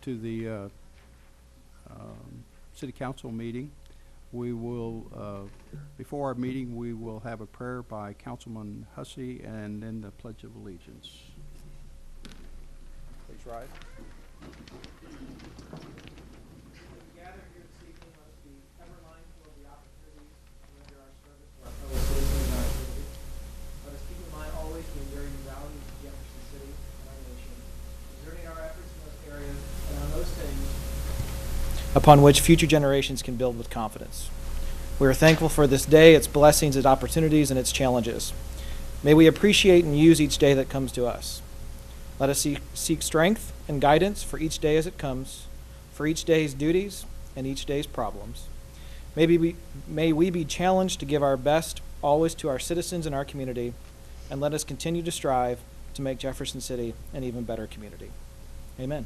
to the City Council meeting. We will, before our meeting, we will have a prayer by Councilman Hussey and then the Pledge of Allegiance. Please rise. Upon which future generations can build with confidence. We are thankful for this day, its blessings, its opportunities, and its challenges. May we appreciate and use each day that comes to us. Let us seek strength and guidance for each day as it comes, for each day's duties and each day's problems. May we be challenged to give our best always to our citizens and our community, and let us continue to strive to make Jefferson City an even better community. Amen.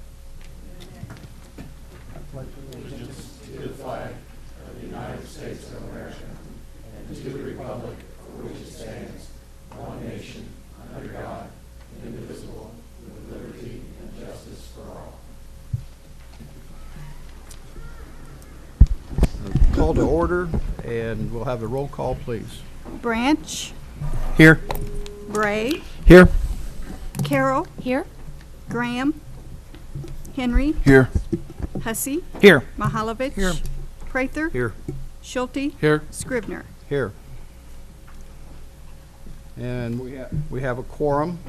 Allegiance to the flag of the United States of America and to the republic for which it stands, one nation, under God, indivisible, with liberty and justice for all. Call to order, and we'll have a roll call, please. Branch. Here. Bray. Here. Carroll. Here. Graham. Henry. Here. Hussey. Here. Mahalovich. Here. Prather. Here. Schulte. Here. Scribner. Here. And we have a quorum.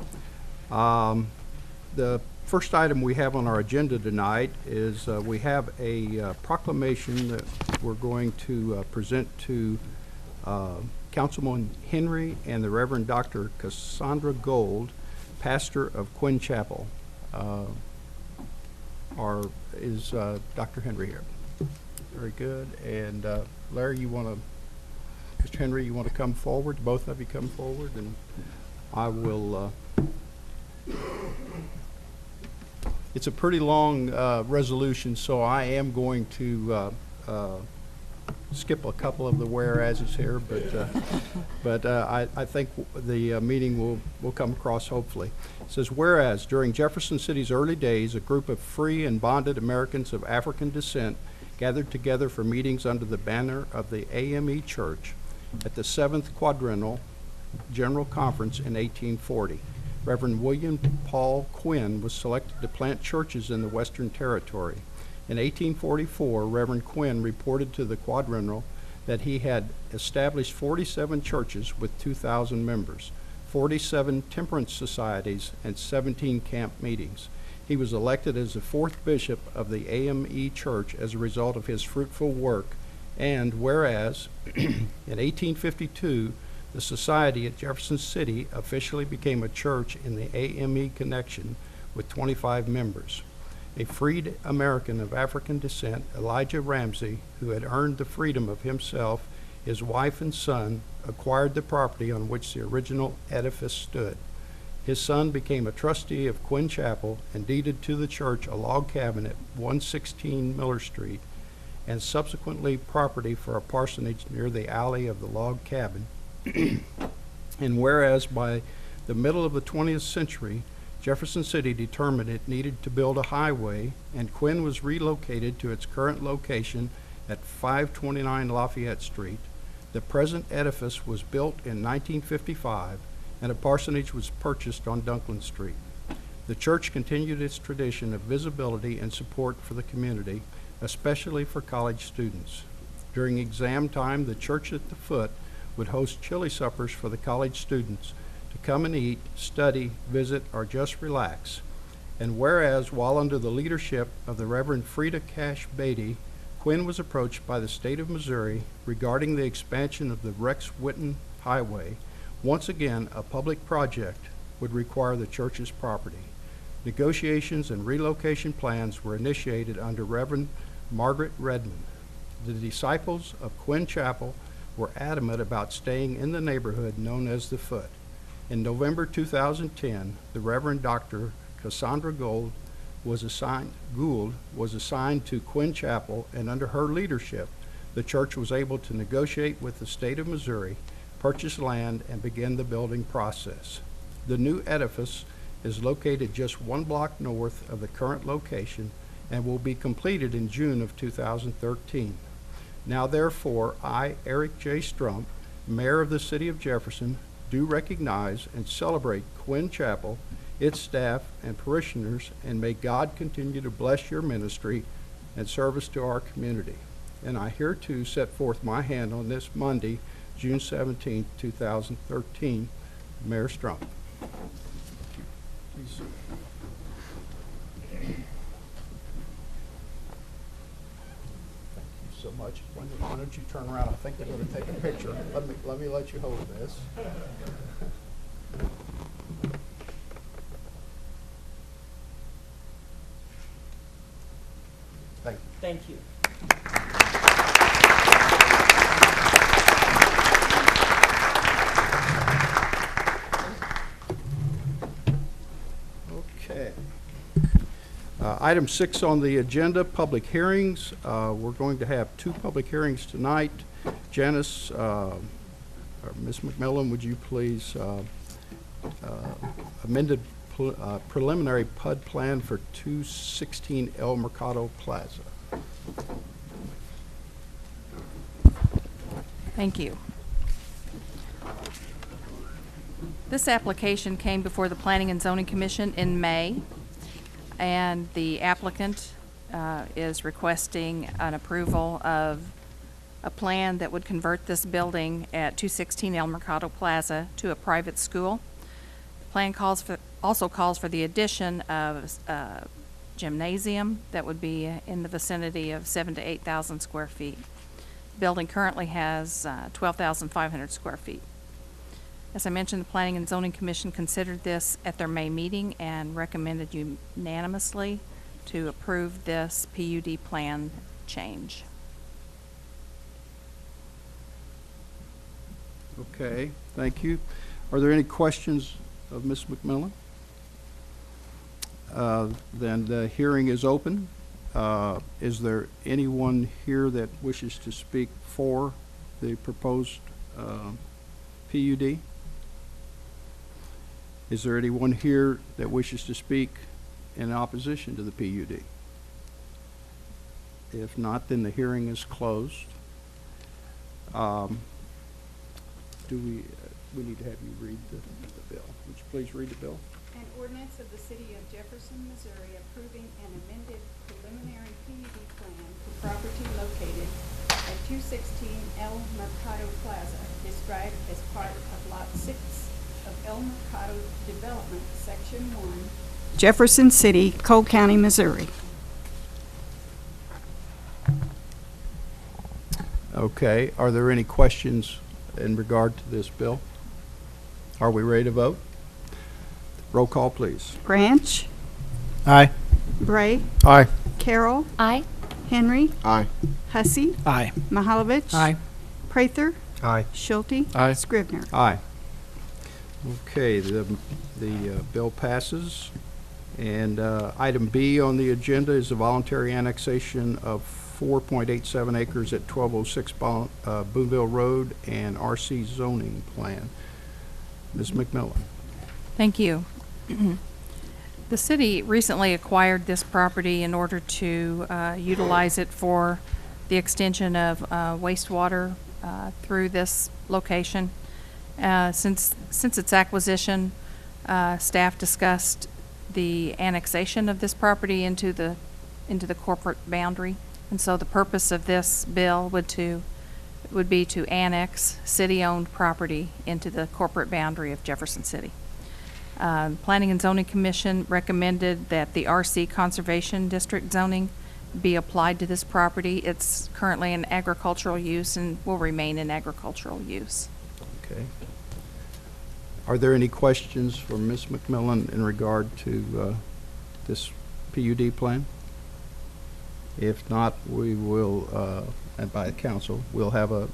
The first item we have on our agenda tonight is we have a proclamation that we're going to present to Councilman Henry and the Reverend Dr. Cassandra Gold, pastor of Quinn Chapel. Is Dr. Henry here? Very good. And Larry, Mr. Henry, you want to come forward? Both of you come forward, and I will. It's a pretty long resolution, so I am going to skip a couple of the whereases here, but I think the meeting will come across hopefully. It says, whereas during Jefferson City's early days, a group of free and bonded Americans of African descent gathered together for meetings under the banner of the AME Church at the 7th Quadrennial General Conference in 1840. Reverend William Paul Quinn was selected to plant churches in the Western Territory. In 1844, Reverend Quinn reported to the Quadrennial that he had established 47 churches with 2,000 members, 47 temperance societies, and 17 camp meetings. He was elected as the 4th bishop of the AME Church as a result of his fruitful work. And whereas in 1852, the society at Jefferson City officially became a church in the AME connection with 25 members. A freed American of African descent, Elijah Ramsey, who had earned the freedom of himself, his wife and son, acquired the property on which the original edifice stood. His son became a trustee of Quinn Chapel and deeded to the church a log cabin at 116 Miller Street, and subsequently property for a parsonage near the alley of the log cabin. And whereas by the middle of the 20th century, Jefferson City determined it needed to build a highway, and Quinn was relocated to its current location at 529 Lafayette Street. The present edifice was built in 1955, and a parsonage was purchased on Dunklin Street. The church continued its tradition of visibility and support for the community, especially for college students. During exam time, the church at the foot would host chili suppers for the college students to come and eat, study, visit, or just relax. And whereas, while under the leadership of the Reverend Frida Cash Beatty, Quinn was approached by the state of Missouri regarding the expansion of the Rex Whitten Highway, once again a public project would require the church's property. Negotiations and relocation plans were initiated under Reverend Margaret Redmond. The disciples of Quinn Chapel were adamant about staying in the neighborhood known as the Foot. In November 2010, the Reverend Dr. Cassandra Gould was assigned to Quinn Chapel, and under her leadership, the church was able to negotiate with the state of Missouri, purchase land, and begin the building process. The new edifice is located just 1 block north of the current location and will be completed in June of 2013. Now therefore, I, Eric J. Strump, Mayor of the City of Jefferson, do recognize and celebrate Quinn Chapel, its staff, and parishioners, and may God continue to bless your ministry and service to our community. And I hereto set forth my hand on this Monday, June 17, 2013. Mayor Strump. Please. So much. Why don't you turn around? I think they're going to take a picture. Let me let you hold this. Thank you. Thank you. Okay. Item 6 on the agenda, public hearings. We're going to have 2 public hearings tonight. Janice, or Ms. McMillan, would you please amended preliminary PUD plan for 216 El Mercado Plaza. Thank you. This application came before the Planning and Zoning Commission in May, and the applicant is requesting an approval of a plan that would convert this building at 216 El Mercado Plaza to a private school. The plan also calls for the addition of a gymnasium that would be in the vicinity of 7,000 to 8,000 square feet. The building currently has 12,500 square feet. As I mentioned, the Planning and Zoning Commission considered this at their May meeting and recommended unanimously to approve this PUD plan change. Okay, thank you. Are there any questions of Ms. McMillan? Then the hearing is open. Is there anyone here that wishes to speak for the proposed PUD? Is there anyone here that wishes to speak in opposition to the PUD? If not, then the hearing is closed. We need to have you read the bill. Would you please read the bill? An ordinance of the City of Jefferson, Missouri approving an amended preliminary PUD plan for property located at 216 El Mercado Plaza, described as part of Lot 6 of El Mercado Development, Section 1, Jefferson City, Cole County, Missouri. Okay, are there any questions in regard to this bill? Are we ready to vote? Roll call, please. Branch, Aye. Bray, Aye. Carroll, Aye. Henry, Aye. Hussey, Aye. Mahalovich, Aye. Prather, Aye. Schulte, Aye. Scrivener. Aye. Okay, the bill passes. And item B on the agenda is a voluntary annexation of 4.87 acres at 1206 Boonville Road and RC zoning plan. Ms. McMillan. Thank you. The city recently acquired this property in order to utilize it for the extension of wastewater through this location. Since its acquisition, staff discussed the annexation of this property into the corporate boundary, and so the purpose of this bill would be to annex city-owned property into the corporate boundary of Jefferson City. Planning and Zoning Commission recommended that the RC Conservation District zoning be applied to this property. It's currently in agricultural use and will remain in agricultural use. Okay. Are there any questions for Ms. McMillan in regard to this PUD plan? If not, we will, and by the council, we'll have a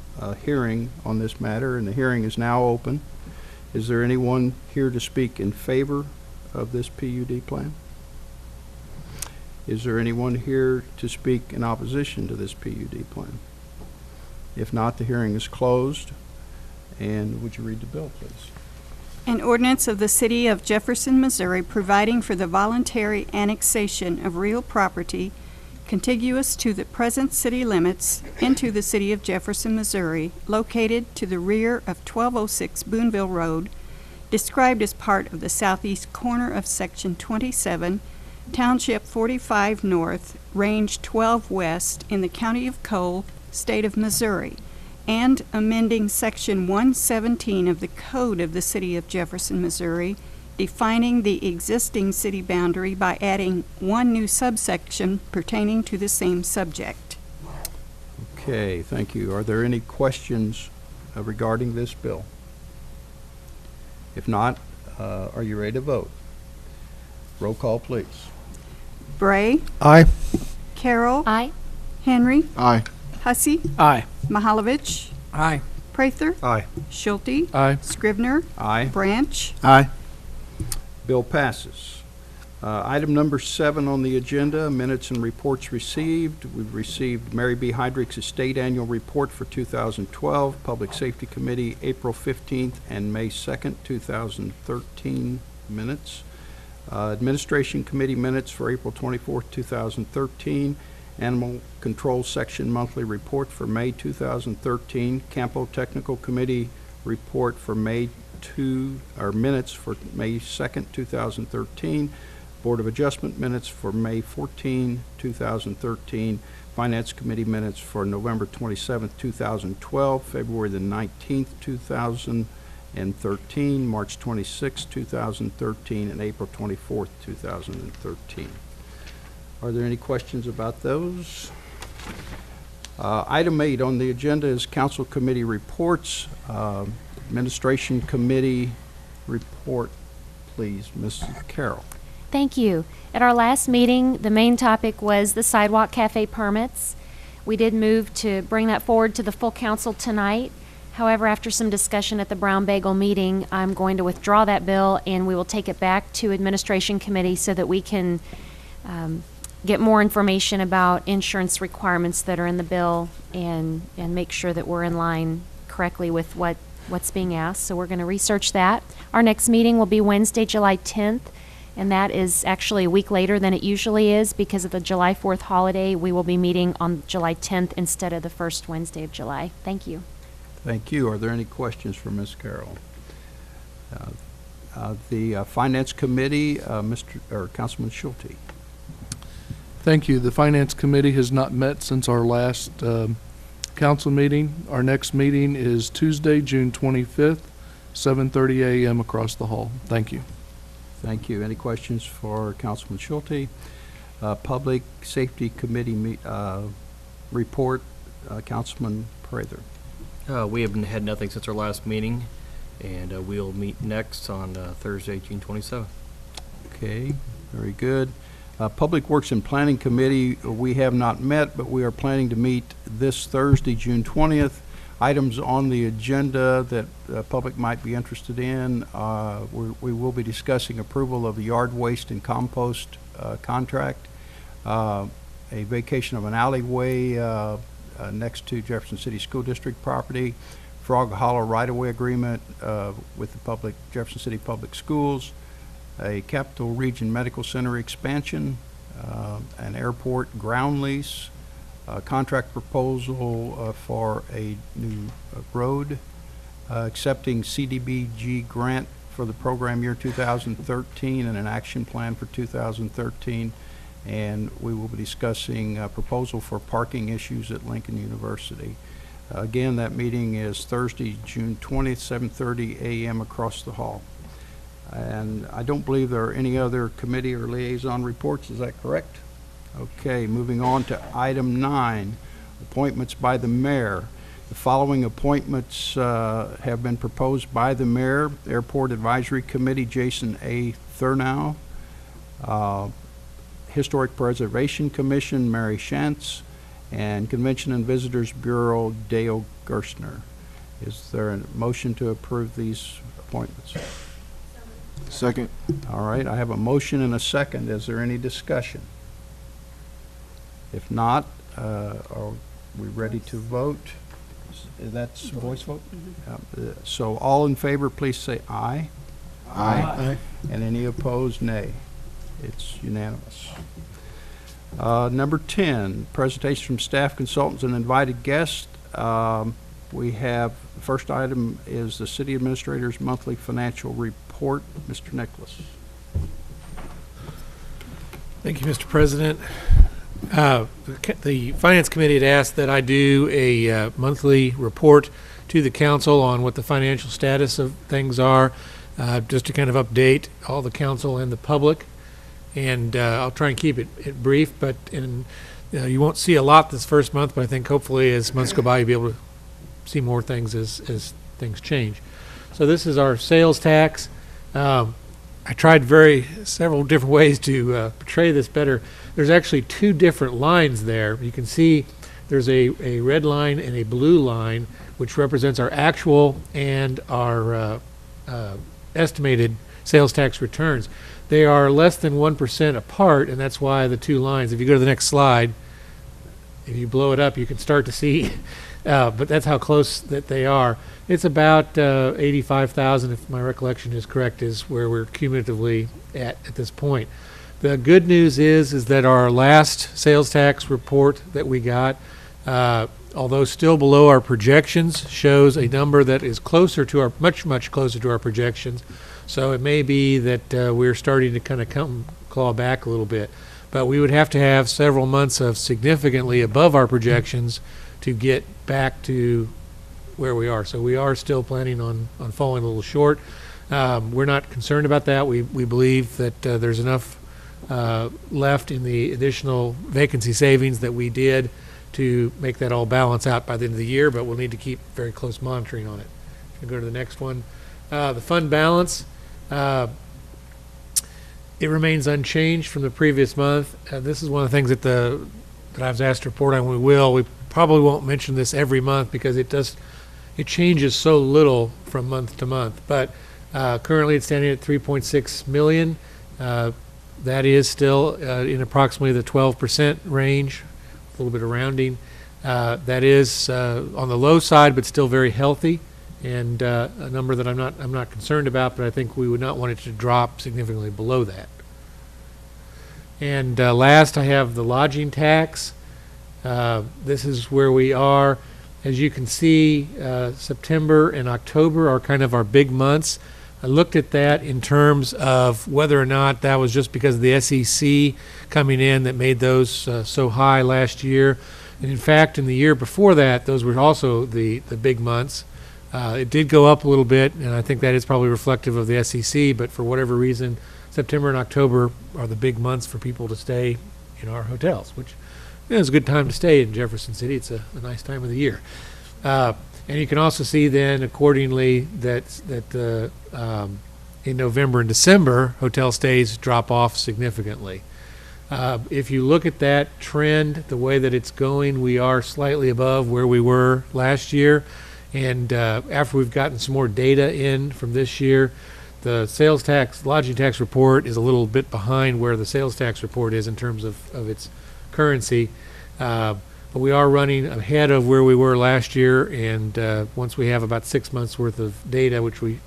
hearing on this matter, and the hearing is now open. Is there anyone here to speak in favor of this PUD plan? Is there anyone here to speak in opposition to this PUD plan? If not, the hearing is closed. And would you read the bill, please? An ordinance of the City of Jefferson, Missouri providing for the voluntary annexation of real property contiguous to the present city limits into the city of Jefferson, Missouri, located to the rear of 1206 Boonville Road, described as part of the southeast corner of Section 27, Township 45 North, Range 12 West, in the County of Cole, State of Missouri, and amending Section 117 of the Code of the City of Jefferson, Missouri, defining the existing city boundary by adding one new subsection pertaining to the same subject. Okay, thank you. Are there any questions regarding this bill? If not, are you ready to vote? Roll call, please. Bray, Aye. Carroll, Aye. Henry, Aye. Hussey, Aye. Mahalovich, Aye. Prather, Aye. Schulte, Aye. Scrivener, Aye. Branch. Aye. Bill passes. Item number 7 on the agenda, minutes and reports received. We've received Mary B. Heydrich's Estate Annual Report for 2012, Public Safety Committee, April 15th and May 2nd, 2013 minutes. Administration Committee minutes for April 24th, 2013. Animal Control Section Monthly Report for May 2013. Campo Technical Committee Report for minutes for May 2nd, 2013. Board of Adjustment minutes for May 14, 2013. Finance Committee minutes for November 27th, 2012, February the 19th, 2013, March 26th, 2013, and April 24th, 2013. Are there any questions about those? Item 8 on the agenda is Council Committee reports. Administration Committee report, please, Mrs. Carroll. Thank you. At our last meeting, the main topic was the sidewalk cafe permits. We did move to bring that forward to the full council tonight. However, after some discussion at the Brown Bagel meeting, I'm going to withdraw that bill, and we will take it back to Administration Committee so that we can get more information about insurance requirements that are in the bill and make sure that we're in line correctly with what's being asked. So we're going to research that. Our next meeting will be Wednesday, July 10th, and that is actually a week later than it usually is because of the July 4th holiday. We will be meeting on July 10th instead of the first Wednesday of July. Thank you. Thank you. Are there any questions for Ms. Carroll? The Finance Committee, Councilman Schulte. Thank you. The Finance Committee has not met since our last council meeting. Our next meeting is Tuesday, June 25th, 7:30 a.m. across the hall. Thank you. Thank you. Any questions for Councilman Schulte? Public Safety Committee report, Councilman Prather. We have had nothing since our last meeting, and we'll meet next on Thursday, June 27th. Okay, very good. Public Works and Planning Committee, we have not met, but we are planning to meet this Thursday, June 20th. Items on the agenda that the public might be interested in, we will be discussing approval of the yard waste and compost contract, a vacation of an alleyway next to Jefferson City School District property, Frog Hollow right-of-way agreement with the Jefferson City Public Schools, a Capital Region Medical Center expansion, an airport ground lease, a contract proposal for a new road, accepting CDBG grant for the program year 2013 and an action plan for 2013. And we will be discussing a proposal for parking issues at Lincoln University. Again, that meeting is Thursday, June 20th, 7:30 a.m. across the hall. And I don't believe there are any other committee or liaison reports. Is that correct? Okay, moving on to item 9, appointments by the mayor. The following appointments have been proposed by the mayor: Airport Advisory Committee, Jason A. Thurnow; Historic Preservation Commission, Mary Shantz; and Convention and Visitors Bureau, Dale Gerstner. Is there a motion to approve these appointments? Second. All right, I have a motion and a second. Is there any discussion? If not, are we ready to vote? That's voice vote? So all in favor, please say aye. Aye. And any opposed, nay. It's unanimous. Number 10, presentation from staff, consultants, and invited guests. We have, the first item is the city administrator's monthly financial report. Mr. Nicholas. Thank you, Mr. President. The Finance Committee had asked that I do a monthly report to the council on what the financial status of things are, just to kind of update all the council and the public. And I'll try and keep it brief, but you won't see a lot this first month, but I think hopefully as months go by, you'll be able to see more things as things change. So this is our sales tax. I tried several different ways to portray this better. There's actually two different lines there. You can see there's a red line and a blue line, which represents our actual and our estimated sales tax returns. They are less than 1% apart, and that's why the two lines, if you go to the next slide, if you blow it up, you can start to see, but that's how close that they are. It's about 85,000, if my recollection is correct, is where we're cumulatively at this point. The good news is that our last sales tax report that we got, although still below our projections, shows a number that is closer to our, much closer to our projections. So it may be that we're starting to kind of claw back a little bit. But we would have to have several months of significantly above our projections to get back to where we are. So we are still planning on falling a little short. We're not concerned about that. We believe that there's enough left in the additional vacancy savings that we did to make that all balance out by the end of the year, but we'll need to keep very close monitoring on it. Go to the next one. The fund balance, it remains unchanged from the previous month. This is one of the things that I was asked to report on. We probably won't mention this every month because it changes so little from month to month. But currently it's standing at 3.6 million. That is still in approximately the 12% range, a little bit of rounding. That is on the low side, but still very healthy, and a number that I'm not concerned about, but I think we would not want it to drop significantly below that. And last, I have the lodging tax. This is where we are. As you can see, September and October are kind of our big months. I looked at that in terms of whether or not that was just because of the SEC coming in that made those so high last year. And in fact, in the year before that, those were also the big months. It did go up a little bit, and I think that is probably reflective of the SEC, but for whatever reason, September and October are the big months for people to stay in our hotels, which is a good time to stay in Jefferson City. It's a nice time of the year. And you can also see then accordingly that in November and December, hotel stays drop off significantly. If you look at that trend, the way that it's going, we are slightly above where we were last year. And after we've gotten some more data in from this year, the sales tax, lodging tax report is a little bit behind where the sales tax report is in terms of its currency. But we are running ahead of where we were last year, and once we have about 6 months worth of data, which we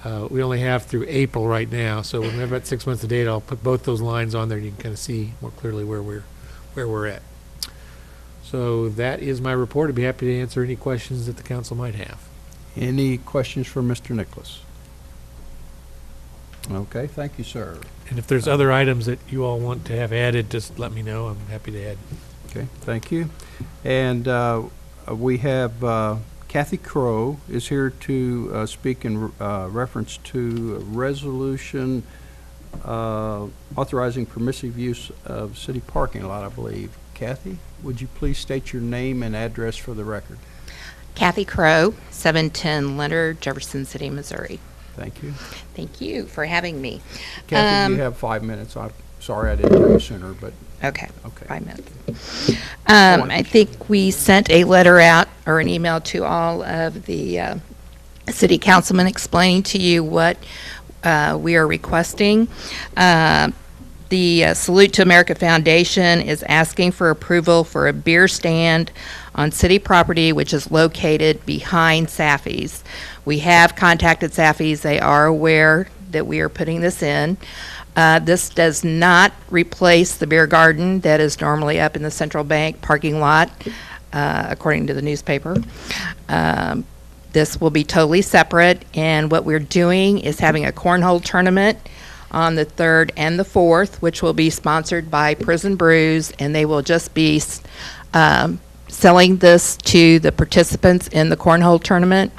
only have through April right now, so when we have about 6 months of data, I'll put both those lines on there and you can kind of see more clearly where we're at. So that is my report. I'd be happy to answer any questions that the council might have. Any questions for Mr. Nicholas? Okay, thank you, sir. And if there's other items that you all want to have added, just let me know. I'm happy to add. Okay, thank you. And we have Kathy Crow is here to speak in reference to a resolution authorizing permissive use of city parking lot, I believe. Kathy, would you please state your name and address for the record? Kathy Crow, 710 Leonard, Jefferson City, Missouri. Thank you. Thank you for having me. Kathy, you have 5 minutes. I'm sorry I didn't hear you sooner, but Okay. okay. 5 minutes. I think we sent a letter out or an email to all of the city councilmen explaining to you what we are requesting. The Salute to America Foundation is asking for approval for a beer stand on city property, which is located behind Saffy's. We have contacted Saffy's. They are aware that we are putting this in. This does not replace the beer garden that is normally up in the Central Bank parking lot, according to the newspaper. This will be totally separate, and what we're doing is having a cornhole tournament on the 3rd and the 4th, which will be sponsored by Prison Brews, and they will just be selling this to the participants in the cornhole tournament.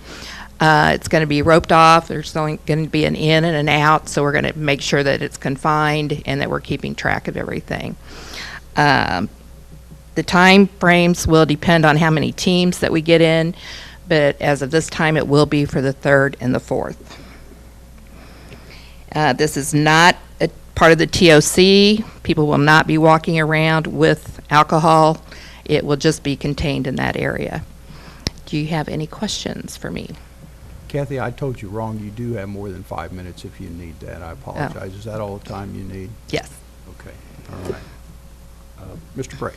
It's going to be roped off. There's going to be an in and an out, so we're going to make sure that it's confined and that we're keeping track of everything. The time frames will depend on how many teams that we get in, but as of this time, it will be for the 3rd and the 4th. This is not a part of the TOC. People will not be walking around with alcohol. It will just be contained in that area. Do you have any questions for me? Kathy, I told you wrong. You do have more than 5 minutes if you need that. I apologize. Is that all the time you need? Yes. Okay. All right. Mr. Bray.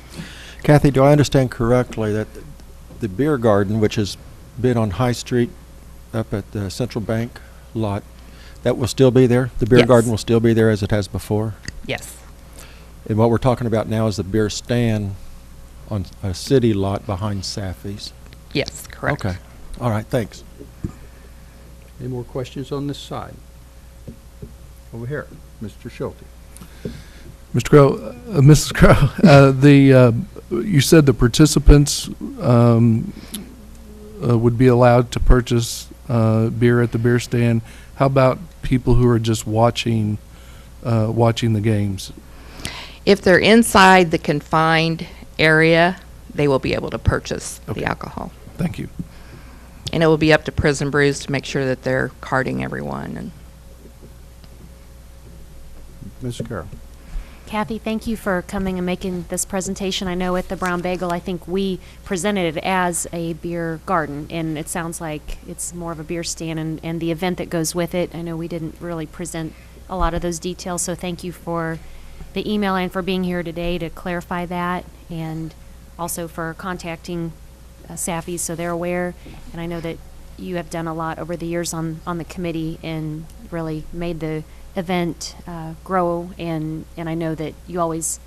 Kathy, do I understand correctly that the beer garden, which has been on High Street up at the Central Bank lot, that will still be there? The beer Yes. garden will still be there as it has before? Yes. And what we're talking about now is the beer stand on a city lot behind Saffy's? Yes, correct. Okay. All right, thanks. Any more questions on this side? Over here, Mr. Schulte. Mr. Crow, Mrs. Crow, you said the participants would be allowed to purchase beer at the beer stand. How about people who are just watching the games? If they're inside the confined area, they will be able to purchase Okay. the alcohol. Thank you. And it will be up to Prison Brews to make sure that they're carding everyone. And Ms. Carroll. Kathy, thank you for coming and making this presentation. I know at the Brown Bagel, I think we presented it as a beer garden, and it sounds like it's more of a beer stand and the event that goes with it. I know we didn't really present a lot of those details, so thank you for the email and for being here today to clarify that, and also for contacting Saffy's so they're aware. And I know that you have done a lot over the years on the committee and really made the event grow, and I know that you always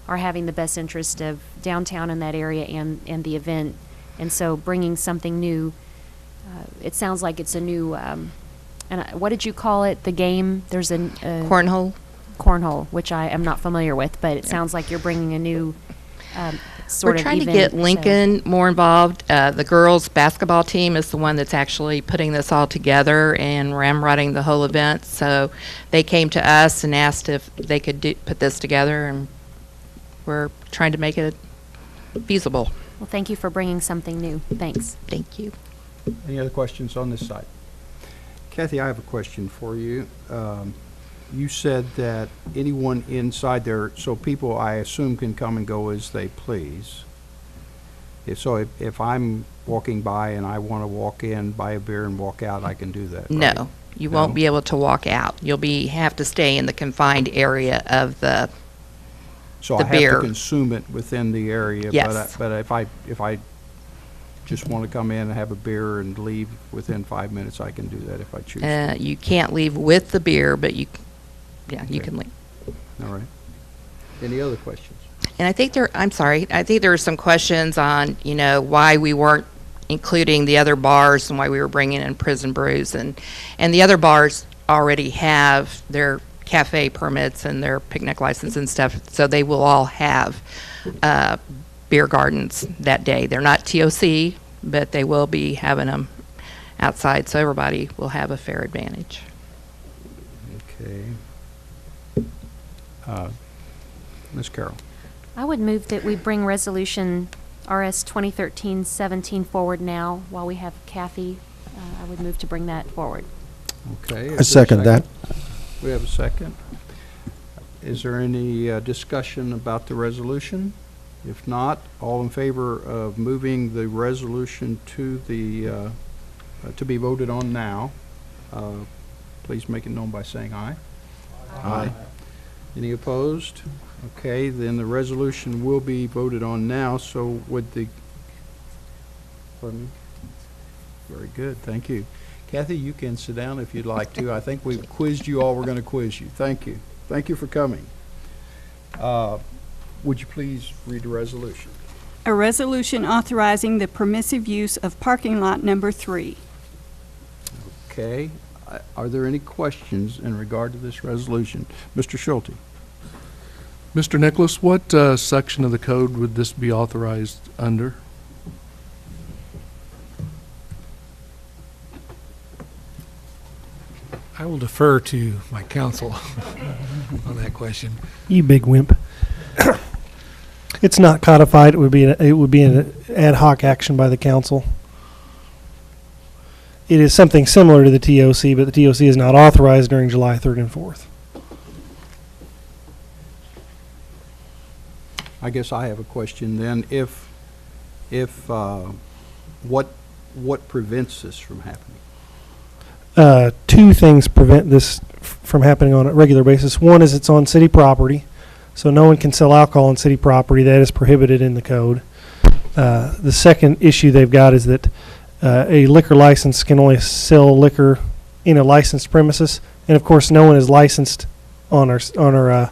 are having the best interest of downtown in that area and the event. And so bringing something new, it sounds like it's a new, what did you call it, the game? There's a cornhole, which I am not familiar with, but it sounds like you're bringing a new sort we're of trying event, to get so- Lincoln more involved. The girls' basketball team is the one that's actually putting this all together and ramrodding the whole event. So they came to us and asked if they could put this together, and we're trying to make it feasible. Well, thank you for bringing something new. Thanks. Thank you. Any other questions on this side? Kathy, I have a question for you. You said that anyone inside there, so people, I assume, can come and go as they please. If I'm walking by and I want to walk in, buy a beer, and walk out, I can do that, right? No, you won't No? be able to walk out. You'll have to stay in the confined area of the So the I have beer. to consume it within the area? Yes. But if I just want to come in and have a beer and leave within 5 minutes, I can do that if I choose to. You can't leave with the beer, but you Okay. can leave. All right. Any other questions? And I think there were some questions on, why we weren't including the other bars and why we were bringing in Prison Brews. And the other bars already have their cafe permits and their picnic license and stuff, so they will all have beer gardens that day. They're not TOC, but they will be having them outside, so everybody will have a fair advantage. Okay. Ms. Carroll. I would move that we bring resolution RS 2013-17 forward now while we have Kathy. I would move to bring that forward. Okay. I is there a second that. We have a second. Is there any discussion about the resolution? If not, all in favor of moving the resolution to the, to be voted on now, please make it known by saying aye. Aye. Any opposed? Okay, then the resolution will be voted on now, so would the, pardon me? Very good, thank you. Kathy, you can sit down if you'd like to. I think we've quizzed you all we're going to quiz you. Thank you. Thank you for coming. Would you please read the resolution? A resolution authorizing the permissive use of parking lot number 3. Okay. Are there any questions in regard to this resolution? Mr. Schulte? Mr. Nicholas, what section of the code would this be authorized under? I will defer to my counsel on that question. You big wimp. It's not codified. It would be an ad hoc action by the council. It is something similar to the TOC, but the TOC is not authorized during July 3rd and 4th. I guess I have a question then. What prevents this from happening? Two things prevent this from happening on a regular basis. One is it's on city property, so no one can sell alcohol on city property. That is prohibited in the code. The second issue they've got is that a liquor license can only sell liquor in a licensed premises, and of course no one is licensed on our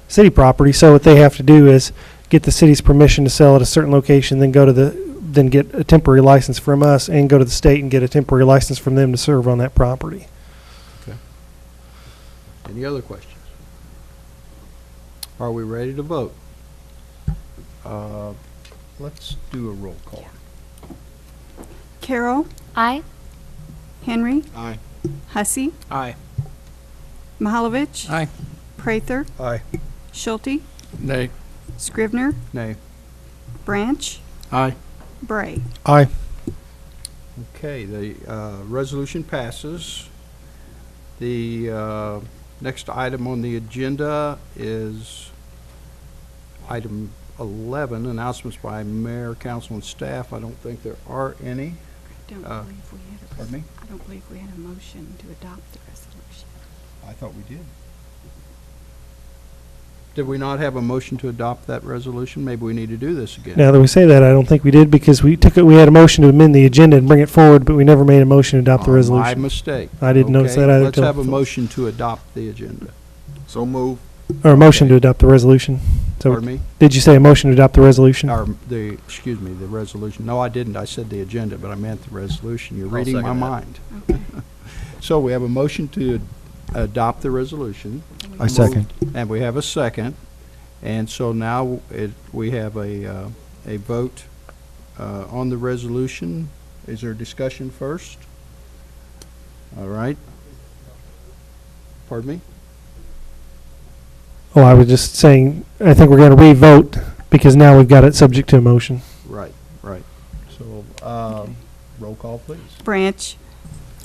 city property. So what they have to do is get the city's permission to sell at a certain location, then then get a temporary license from us and go to the state and get a temporary license from them to serve on that property. Okay. Any other questions? Are we ready to vote? Let's do a roll call. Carroll. Aye. Henry. Aye. Hussey. Aye. Mahalovich. Aye. Prather. Aye. Schulte. Nay. Scrivener. Nay. Branch. Aye. Bray. Aye. Okay, the resolution passes. The next item on the agenda is item 11, announcements by mayor, council, and staff. I don't think there are any. Pardon me? I don't believe we had a motion to adopt the resolution. I thought we did. Did we not have a motion to adopt that resolution? Maybe we need to do this again. Now that we say that, I don't think we did because we had a motion to amend the agenda and bring it forward, but we never made a motion to adopt the My resolution. mistake. I didn't notice Okay, that either Let's till- have a motion to adopt the agenda. So move. Or a motion to adopt the resolution. So Pardon me? did you say a motion to adopt the resolution? Excuse me, the resolution. No, I didn't. I said the agenda, but I meant the resolution. You're I'll reading my second that. mind. So we have a motion to adopt the resolution. I second. And we have a second. And so now we have a vote on the resolution. Is there discussion first? All right. Pardon me? Oh, I was just saying, I think we're going to re-vote because now we've got it subject to a motion. Right, right. So, roll call, please. Branch.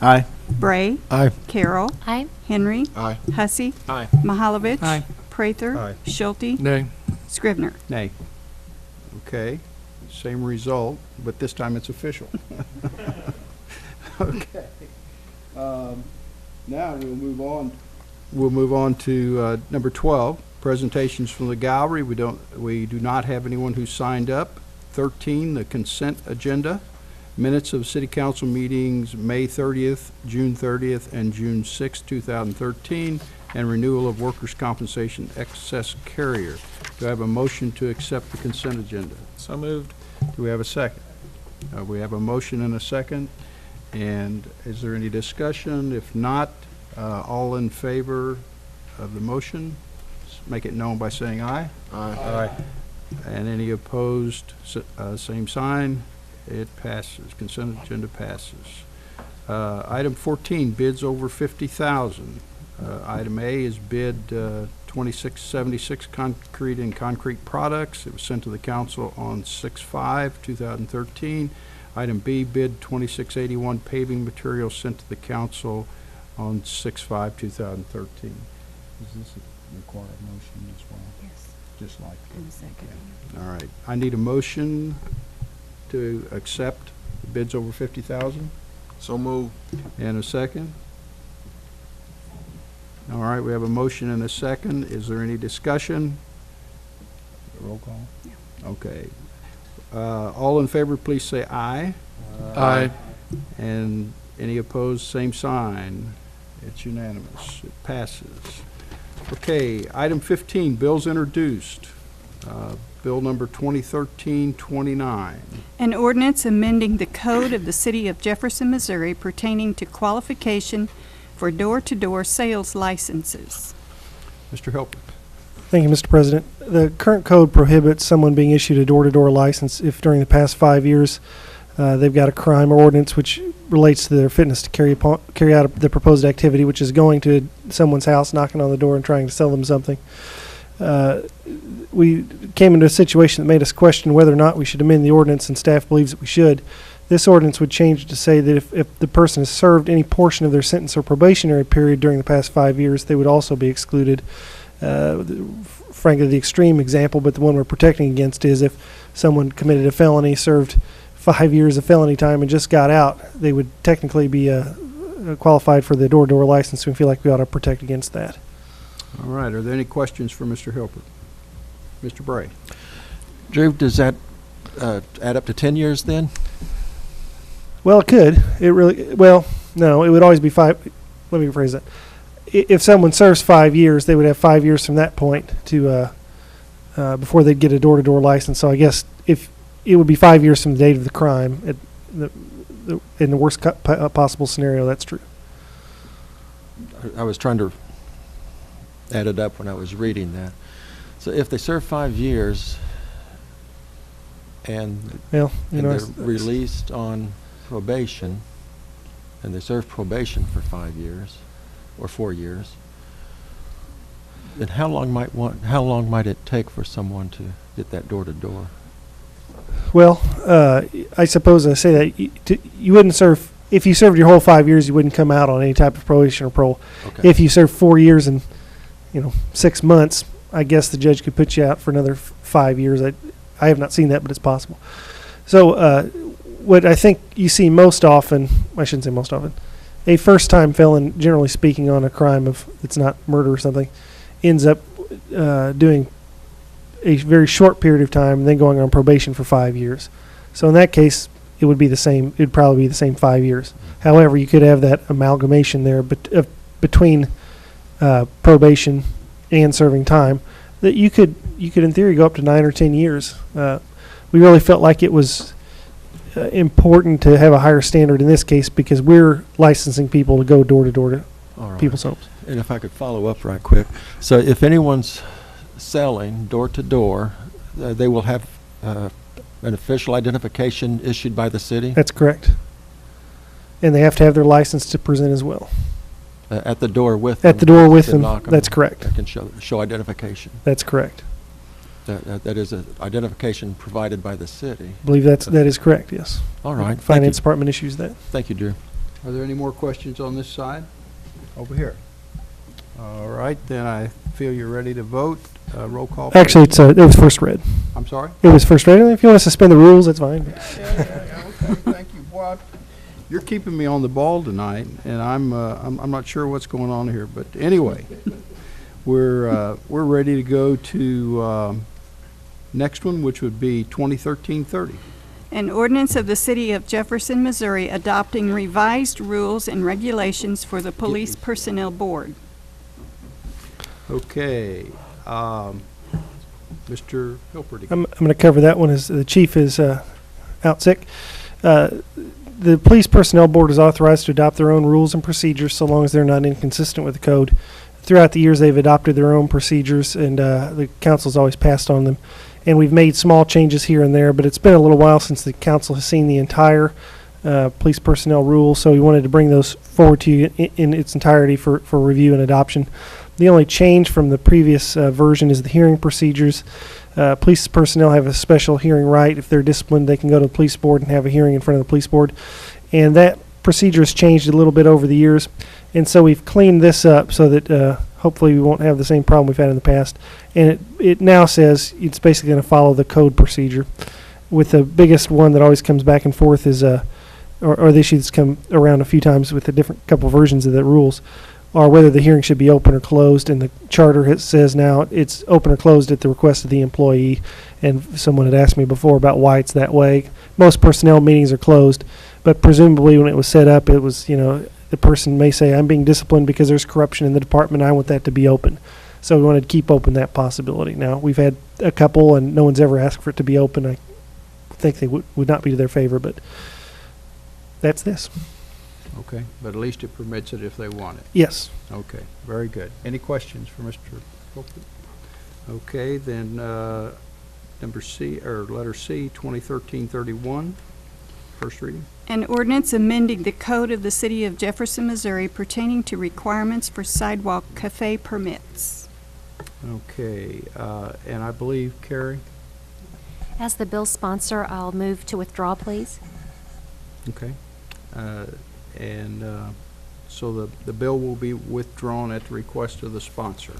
Aye. Bray. Aye. Carroll. Aye. Henry. Aye. Hussey. Aye. Mahalovich. Aye. Prather. Aye. Schulte. Nay. Scrivener. Nay. Okay, same result, but this time it's official. Okay. Now we'll move on. We'll move on to number 12, presentations from the gallery. We do not have anyone who signed up. 13, the consent agenda. Minutes of city council meetings, May 30th, June 30th, and June 6th, 2013, and renewal of workers' compensation excess carrier. Do I have a motion to accept the consent agenda? So moved. Do we have a second? We have a motion and a second. And is there any discussion? If not, all in favor of the motion, make it known by saying aye. Aye. And any opposed, same sign. It passes. Consent agenda passes. Item 14, bids over $50,000. Item A is bid 2676 concrete and concrete products. It was sent to the council on 6/5/2013. Item B, bid 2681 paving materials, sent to the council on 6/5/2013. Does this require a motion as well? Yes. Just like. And a second. All right. I need a motion to accept bids over 50,000. So move. And a second? All right, we have a motion and a second. Is there any discussion? Roll call? Yeah. Okay. All in favor, please say aye. Aye. And any opposed, same sign. It's unanimous. It passes. Okay, item 15, bills introduced. Bill number 2013-29. An ordinance amending the code of the City of Jefferson, Missouri pertaining to qualification for door-to-door sales licenses. Mr. Helper. Thank you, Mr. President. The current code prohibits someone being issued a door-to-door license if during the past 5 years they've got a crime or ordinance which relates to their fitness to carry out the proposed activity, which is going to someone's house, knocking on the door, and trying to sell them something. We came into a situation that made us question whether or not we should amend the ordinance, and staff believes that we should. This ordinance would change to say that if the person has served any portion of their sentence or probationary period during the past 5 years, they would also be excluded. Frankly, the extreme example, but the one we're protecting against, is if someone committed a felony, served 5 years of felony time, and just got out, they would technically be qualified for the door-to-door license. We feel like we ought to protect against that. All right, are there any questions for Mr. Helper? Mr. Bray. Drew, does that add up to 10 years then? Well, it could. Well, no, it would always be 5. Let me rephrase that. If someone serves 5 years, they would have 5 years from that point to before they'd get a door-to-door license. So I guess if it would be 5 years from the date of the crime, in the worst possible scenario, that's true. I was trying to add it up when I was reading that. So if they serve 5 years and Well, they're released on probation, and they serve probation for 5 years or 4 years, then how long might it take for someone to get that door to door? Well, I suppose I say that you wouldn't serve, if you served your whole 5 years, you wouldn't come out on any type of probation or parole. Okay. If you served 4 years and 6 months, I guess the judge could put you out for another 5 years. I have not seen that, but it's possible. So what I think you see most often, I shouldn't say most often, a first-time felon, generally speaking, on a crime that's not murder or something, ends up doing a very short period of time and then going on probation for 5 years. So in that case, it would be the same. It would probably be the same 5 years. However, you could have that amalgamation there between probation and serving time, that you could in theory go up to 9 or 10 years. We really felt like it was important to have a higher standard in this case because we're licensing people to go door to door to people's homes. And if I could follow up right quick. So if anyone's selling door to door, they will have an official identification issued by the city? That's correct. And they have to have their license to present as well. At the door with them? At the door with to them. knock That's correct. That can show identification. That's correct. That is an identification provided by the city. I believe that is correct, yes. All right. Finance Department issues that. Thank you, Drew. Are there any more questions on this side? Over here. All right, then I feel you're ready to vote. Roll call. Actually, it was first read. I'm sorry? It was first read. If you want to suspend the rules, that's fine. Yeah, okay, thank you. Boy, you're keeping me on the ball tonight, and I'm not sure what's going on here. But anyway, we're ready to go to next one, which would be 2013-30. An ordinance of the City of Jefferson, Missouri adopting revised rules and regulations for the Police Personnel Board. Okay. Mr. Hilpert. I'm going to cover that one as the chief is out sick. The Police Personnel Board is authorized to adopt their own rules and procedures so long as they're not inconsistent with the code. Throughout the years, they've adopted their own procedures, and the council's always passed on them. And we've made small changes here and there, but it's been a little while since the council has seen the entire police personnel rule, so we wanted to bring those forward to you in its entirety for review and adoption. The only change from the previous version is the hearing procedures. Police personnel have a special hearing right. If they're disciplined, they can go to the police board and have a hearing in front of the police board. And that procedure has changed a little bit over the years. And so we've cleaned this up so that hopefully we won't have the same problem we've had in the past. And it now says it's basically going to follow the code procedure. With the biggest one that always comes back and forth is, or the issue that's come around a few times with the different couple versions of the rules, are whether the hearing should be open or closed. And the charter says now it's open or closed at the request of the employee. And someone had asked me before about why it's that way. Most personnel meetings are closed, but presumably when it was set up, it was, the person may say, I'm being disciplined because there's corruption in the department. I want that to be open. So we wanted to keep open that possibility. Now, we've had a couple, and no one's ever asked for it to be open. I think they would not be to their favor, but that's this. Okay, but at least it permits it if they want it. Yes. Okay, very good. Any questions for Mr. Hilpert? Okay, then, number C, or letter C, 2013-31, first reading. An ordinance amending the code of the city of Jefferson, Missouri pertaining to requirements for sidewalk cafe permits. Okay, and I believe, Carrie? As the bill sponsor, I'll move to withdraw, please. Okay. So the bill will be withdrawn at the request of the sponsor.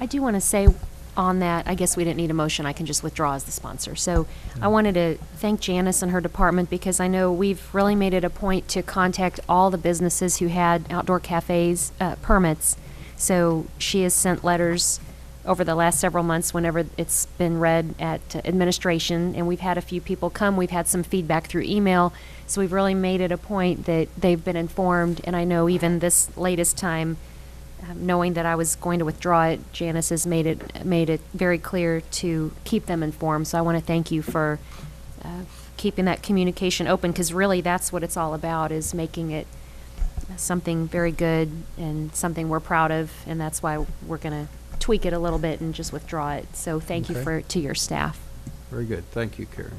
I do want to say on that, I guess we didn't need a motion. I can just withdraw as the sponsor. So I wanted to thank Janice and her department, because I know we've really made it a point to contact all the businesses who had outdoor cafes permits. So she has sent letters over the last several months whenever it's been read at administration, and we've had a few people come. We've had some feedback through email. So we've really made it a point that they've been informed, and I know even this latest time, knowing that I was going to withdraw it, Janice has made it very clear to keep them informed. So I want to thank you for keeping that communication open, because really that's what it's all about, is making it something very good and something we're proud of, and that's why we're going to tweak it a little bit and just withdraw it. So thank you to your staff. Very good. Thank you, Carrie.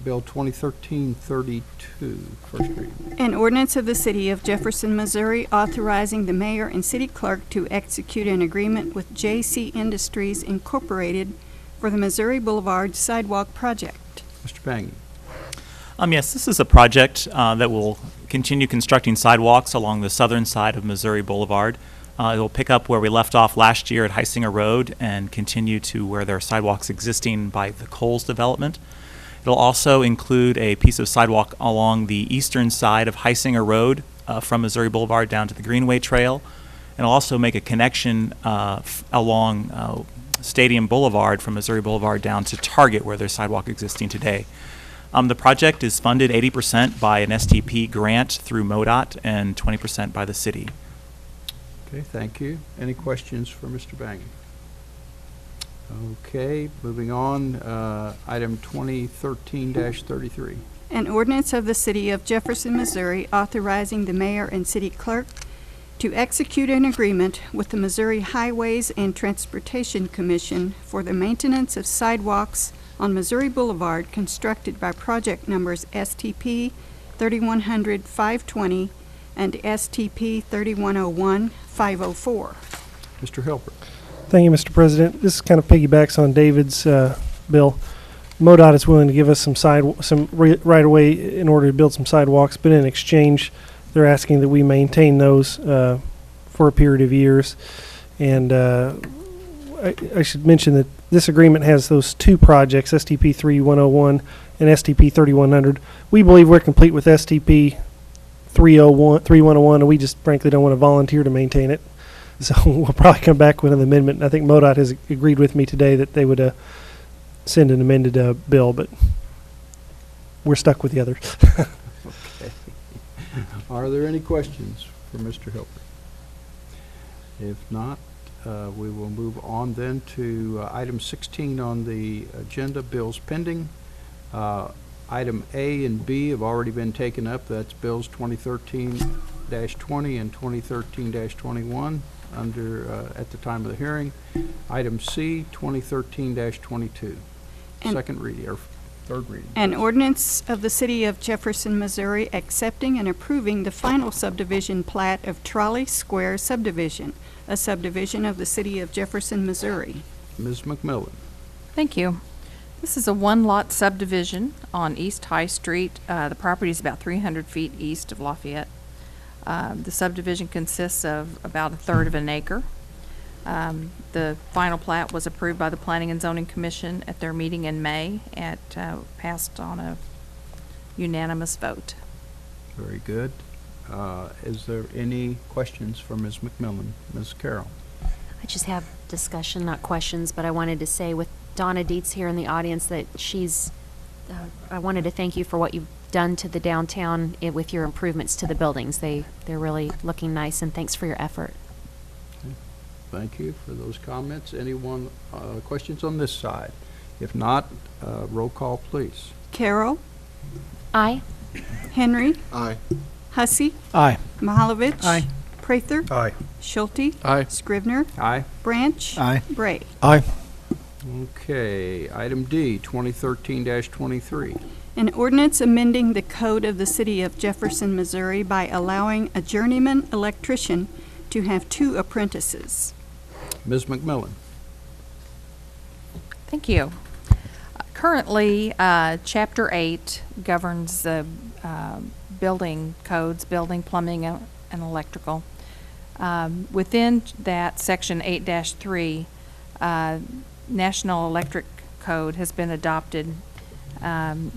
Bill 2013-32, first reading. An ordinance of the city of Jefferson, Missouri authorizing the mayor and city clerk to execute an agreement with JC Industries Incorporated for the Missouri Boulevard Sidewalk Project. Mr. Bangy. Yes, this is a project that will continue constructing sidewalks along the southern side of Missouri Boulevard. It will pick up where we left off last year at Heisinger Road and continue to where there are sidewalks existing by the Coles development. It'll also include a piece of sidewalk along the eastern side of Heisinger Road from Missouri Boulevard down to the Greenway Trail. And it'll also make a connection along Stadium Boulevard from Missouri Boulevard down to Target, where there's sidewalk existing today. The project is funded 80% by an STP grant through MoDOT and 20% by the city. Okay, thank you. Any questions for Mr. Bangy? Okay, moving on, item 2013-33. An ordinance of the city of Jefferson, Missouri authorizing the mayor and city clerk to execute an agreement with the Missouri Highways and Transportation Commission for the maintenance of sidewalks on Missouri Boulevard constructed by project numbers STP 3100-520 and STP 3101-504. Mr. Hilpert. Thank you, Mr. President. This kind of piggybacks on David's bill. MoDOT is willing to give us some right away in order to build some sidewalks, but in exchange, they're asking that we maintain those for a period of years. And I should mention that this agreement has those two projects, STP 3101 and STP 3100. We believe we're complete with STP 3101, and we just frankly don't want to volunteer to maintain it. So we'll probably come back with an amendment. I think MoDOT has agreed with me today that they would send an amended bill, but we're stuck with the others. Okay. Are there any questions for Mr. Hilpert? If not, we will move on then to item 16 on the agenda, bills pending. Item A and B have already been taken up. That's bills 2013-20 and 2013-21 at the time of the hearing. Item C, 2013-22. Second reading, or third reading. An ordinance of the city of Jefferson, Missouri accepting and approving the final subdivision plat of Trolley Square subdivision, a subdivision of the city of Jefferson, Missouri. Ms. McMillan. Thank you. This is a one-lot subdivision on East High Street. The property is about 300 feet east of Lafayette. The subdivision consists of about a third of an acre. The final plat was approved by the Planning and Zoning Commission at their meeting in May and passed on a unanimous vote. Very good. Is there any questions for Ms. McMillan? Ms. Carroll. I just have discussion, not questions, but I wanted to say with Donna Dietz here in the audience that I wanted to thank you for what you've done to the downtown with your improvements to the buildings. They're really looking nice, and thanks for your effort. Thank you for those comments. Anyone, questions on this side? If not, roll call, please. Carroll. Aye. Henry. Aye. Hussey. Aye. Mahalovich. Aye. Prather. Aye. Schulte. Aye. Scrivener. Aye. Branch. Aye. Bray. Aye. Okay, item D, 2013-23. An ordinance amending the code of the city of Jefferson, Missouri by allowing a journeyman electrician to have 2 apprentices. Ms. McMillan. Thank you. Currently, Chapter 8 governs the building codes, building, plumbing, and electrical. Within that, Section 8-3, National Electric Code has been adopted, and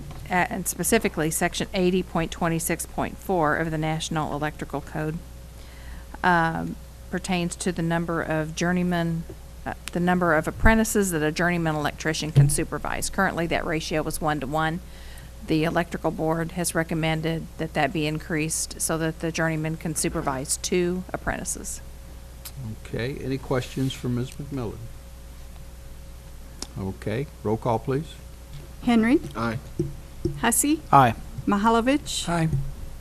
specifically Section 80.26.4 of the National Electrical Code pertains to the number of journeymen, the number of apprentices that a journeyman electrician can supervise. Currently, that ratio is 1-to-1. The electrical board has recommended that that be increased so that the journeyman can supervise 2 apprentices. Okay, any questions for Ms. McMillan? Okay, roll call, please. Henry. Aye. Hussey. Aye. Mahalovich. Aye.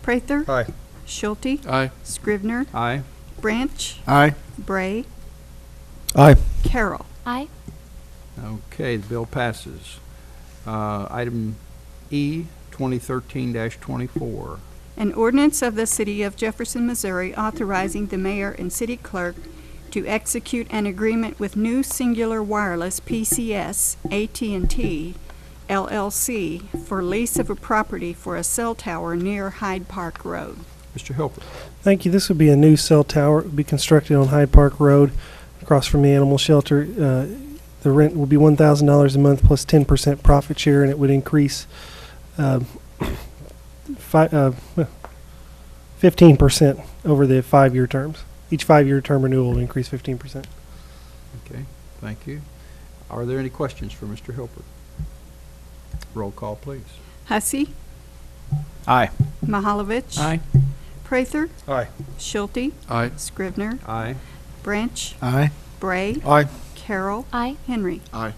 Prather. Aye. Schulte. Aye. Scrivener. Aye. Branch. Aye. Bray. Aye. Carroll. Aye. Okay, the bill passes. Item E, 2013-24. An ordinance of the city of Jefferson, Missouri authorizing the mayor and city clerk to execute an agreement with New Singular Wireless PCS AT&T LLC for lease of a property for a cell tower near Hyde Park Road. Mr. Hilpert. Thank you. This would be a new cell tower. It would be constructed on Hyde Park Road across from the animal shelter. The rent will be $1,000 a month plus 10% profit share, and it would increase 15% over the 5-year terms. Each 5-year term renewal will increase 15%. Okay, thank you. Are there any questions for Mr. Hilpert? Roll call, please. Hussey. Aye. Mahalovich. Aye. Prather. Aye. Schulte. Aye. Scrivener. Aye. Branch. Aye. Bray. Aye. Carroll. Aye. Henry. Aye.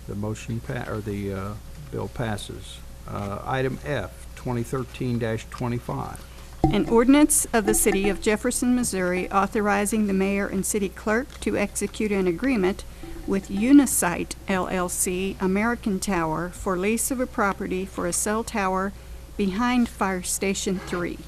The motion or the bill passes. Item F, 2013-25. An ordinance of the city of Jefferson, Missouri authorizing the mayor and city clerk to execute an agreement with Unisite LLC American Tower for lease of a property for a cell tower behind Fire Station 3.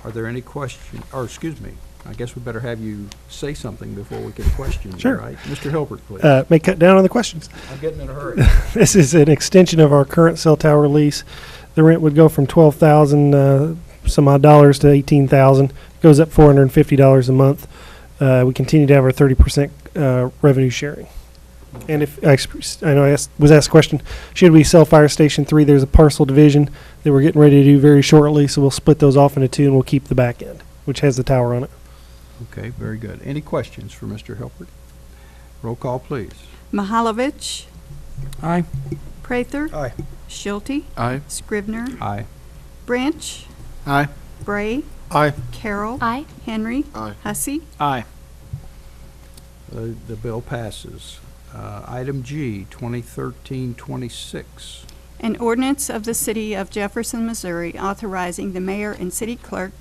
Are there any questions, or excuse me, I guess we better have you say something before we get a question. Sure. Right? Mr. Hilpert, please. May cut down on the questions. I'm getting in a hurry. This is an extension of our current cell tower lease. The rent would go from $12,000 some odd dollars to $18,000. Goes up $450 a month. We continue to have our 30% revenue sharing. And if I know I was asked a question, should we sell Fire Station 3? There's a parcel division that we're getting ready to do very shortly, so we'll split those off into 2 and we'll keep the back end, which has the tower on it. Okay, very good. Any questions for Mr. Hilpert? Roll call, please. Mahalovich. Aye. Prather. Aye. Schulte. Aye. Scrivener. Aye. Branch. Aye. Bray. Aye. Carroll. Aye. Henry. Aye. Hussey. Aye. The bill passes. Item G, 2013-26. An ordinance of the city of Jefferson, Missouri authorizing the mayor and city clerk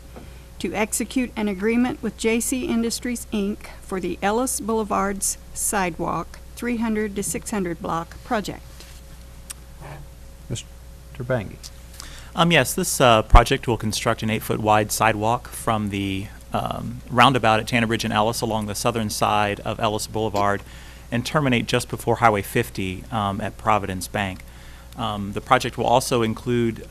to execute an agreement with J.C. Industries, Inc. for the Ellis Boulevard's sidewalk 300 to 600 block project. Mr. Bangy. Yes, this project will construct an 8-foot wide sidewalk from the roundabout at Tanner Bridge and Ellis along the southern side of Ellis Boulevard and terminate just before Highway 50 at Providence Bank. The project will also include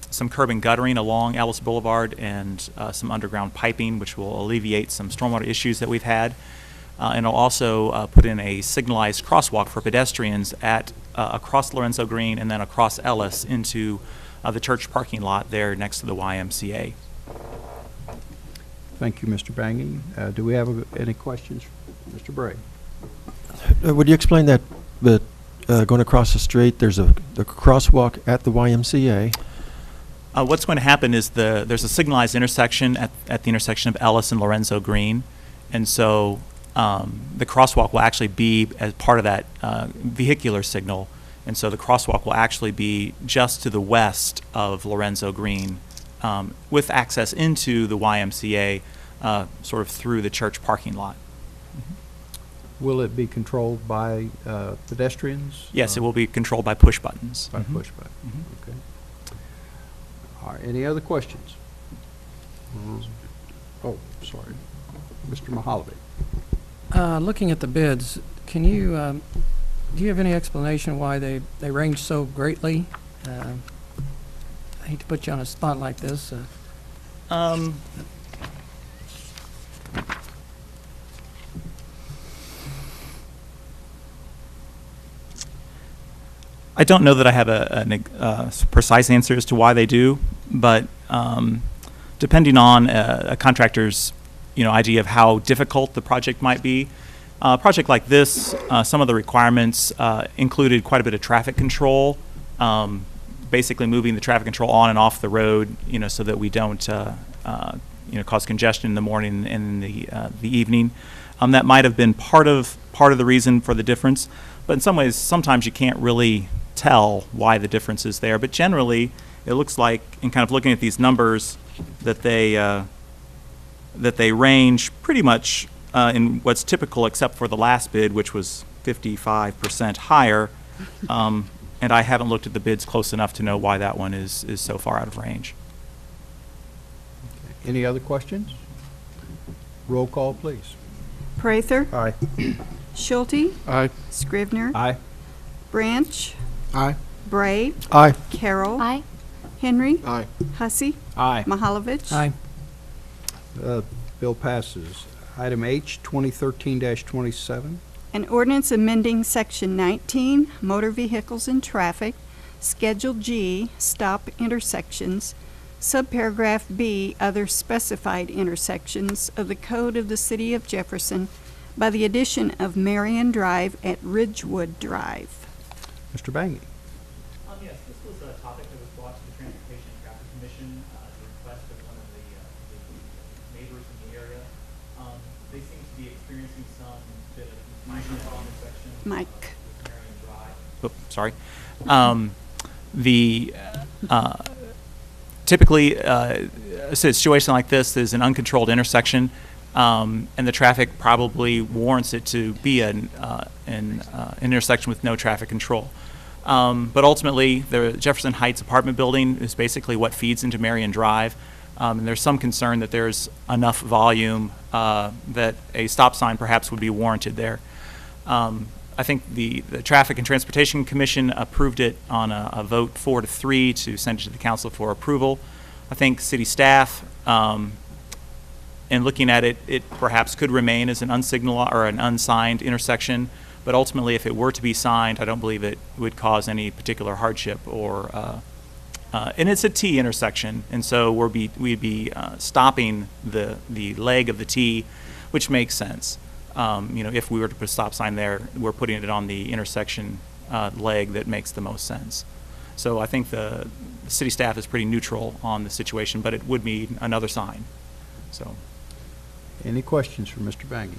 some curb and guttering along Ellis Boulevard and some underground piping, which will alleviate some stormwater issues that we've had. And it'll also put in a signalized crosswalk for pedestrians at across Lorenzo Green and then across Ellis into the church parking lot there next to the YMCA. Thank you, Mr. Bangy. Do we have any questions? Mr. Bray. Would you explain that going across the street, there's the crosswalk at the YMCA, What's going to happen is there's a signalized intersection at the intersection of Ellis and Lorenzo Green, and so the crosswalk will actually be as part of that vehicular signal, and so the crosswalk will actually be just to the west of Lorenzo Green, with access into the YMCA sort of through the church parking lot. Will it be controlled by pedestrians? Yes, it will be controlled by push buttons. By push button, okay. All right, any other questions? Oh, sorry. Mr. Mahalovic. Looking at the bids, can you, do you have any explanation why they range so greatly? I hate to put you on a spot like this. I don't know that I have a precise answer as to why they do, but depending on a contractor's idea of how difficult the project might be, a project like this, some of the requirements included quite a bit of traffic control, basically moving the traffic control on and off the road, so that we don't cause congestion in the morning and in the evening. That might have been part of the reason for the difference, but in some ways, sometimes you can't really tell why the difference is there. But generally, it looks like, in kind of looking at these numbers, that they range pretty much in what's typical, except for the last bid, which was 55% higher. And I haven't looked at the bids close enough to know why that one is so far out of range. Any other questions? Roll call, please. Prather. Aye. Schulte. Aye. Scrivener. Aye. Branch. Aye. Bray. Aye. Carroll. Aye. Henry. Aye. Hussey. Aye. Mahalovich. Aye. Bill passes. Item H, 2013-27. An ordinance amending Section 19, Motor Vehicles and Traffic, Schedule G, Stop Intersections, Subparagraph B, Other Specified Intersections of the Code of the City of Jefferson by the addition of Marion Drive at Ridgewood Drive. Mr. Bangy. Yes, this was a topic that was brought to the Transportation and Traffic Commission at the request of one of the neighbors in the area. They seem to be experiencing some bit of confinement on the section of Marion Drive. Oh, sorry. Typically, a situation like this is an uncontrolled intersection, and the traffic probably warrants it to be an intersection with no traffic control. But ultimately, the Jefferson Heights apartment building is basically what feeds into Marion Drive, and there's some concern that there's enough volume that a stop sign perhaps would be warranted there. I think the Traffic and Transportation Commission approved it on a vote 4-3 to send it to the council for approval. I think city staff, in looking at it, it perhaps could remain as an unsignal or an unsigned intersection, but ultimately if it were to be signed, I don't believe it would cause any particular hardship or and it's a T intersection, and so we'd be stopping the leg of the T, which makes sense. If we were to put a stop sign there, we're putting it on the intersection leg that makes the most sense. So I think the city staff is pretty neutral on the situation, but it would mean another sign. So, Any questions for Mr. Bangy?